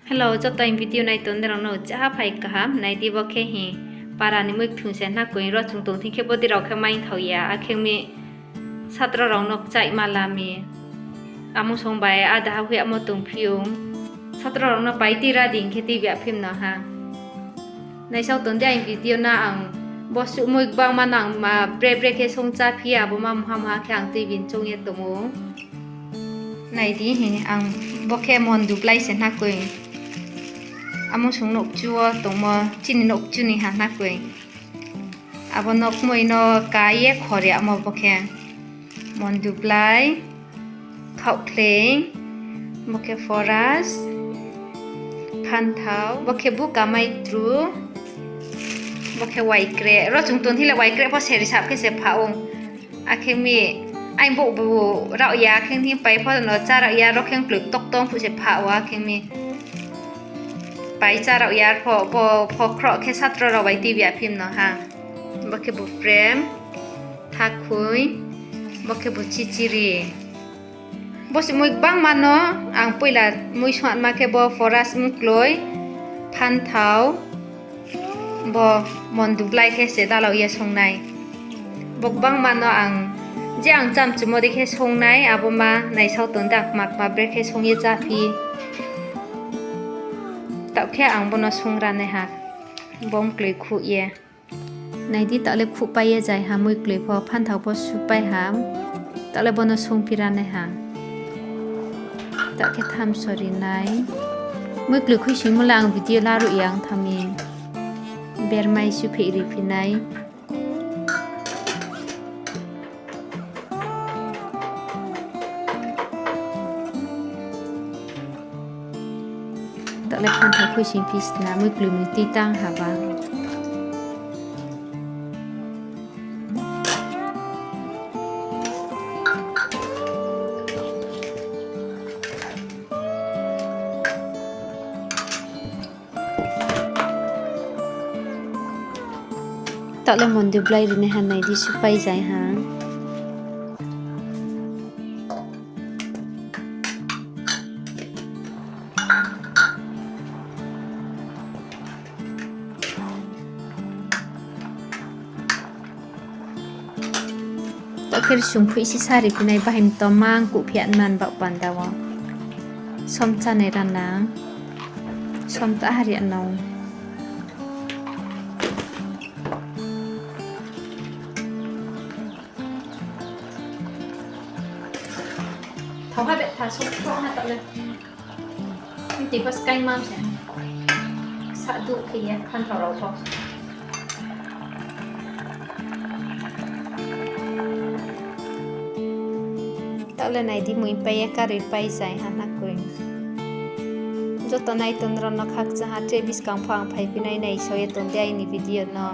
Hello, cho tôi video này tuần để nó chả phải cả này đi vào cái gì, para ni mới thường xuyên nát quên rồi chúng tôi thì khi bữa đi đâu cái máy thầu ya, khi mi sát ra rong nó chạy mà làm mi, amu song bài ada huy amu tung phiêu, sát ra rong nó bay đi ra điện khi đi việc phim nó ha, này sau tuần đây video na ang boss sự mới bang mà nang mà break cái song cha phia bố mà ham ha cái ang TV trong ये tụi mù, này đi hi ang bốc cái Mondublai Phanthau amo sung nok chua tongmo chini nok chuni ha na kwe abo nok moi no kaye khore amo bokhe Mondublai bokhe Phanthau bokhe bu kamai tru bokhe waikre ro chung ton thila waikre pho seri sap ke se phaong akhe mi ai bo bu rao ya kheng thi pai pho no cha rao ya ro kheng pluk tok tong phu se phawa kheng miไปจ้าเราอยากพอเคราะห์แค่สัตว์เราไว้ตีแบบพิมพ์เนาะฮะบักเคบุเฟรมทักคุยบักเคบุชิจิรีบสิมุยบ้างมันเนาะอ่างปุยละมุยชวนมาเคบฟอรัสมุกลอยพันเท้ามอนดูไลแค่เสดาเราอยากชงในบกบ้างมันเนาะอ่างเจ้าอ่างจำจุดโมได้แค่ชงในอาบมาในเช้าตุนดักหมักมาเบรกแค่ชงเยจ้าพีtạo khe ang bono sungra ne ha bom klei khu ye nai di ta le khu pai ye jai ha mui klei pho Phanthau pho su pai ha ta le bono sung pira ne ha ta khe tham sorry nai mui klei khu sing mulang video la ru yang thami ber mai su phe ri phi nai tak le Phanthau khu sing pis na mui klui mui ti tang ha ba tak le Mondublai ri ne han nai di su pai jai ha akhir sungphui si sari pinai bahim tomang ku phian man ba pandawa somcha ne ranang somta hari anong thau ha bet tha sok pro ha ta le ti pas kai mam se sa du khiya Phanthau ro tho le nai di mui pai ka ri pai sai ha na koi jo to nai ton ron no khak cha ha tre bis kang phang phai pi nai nai so ye ton dai ni video no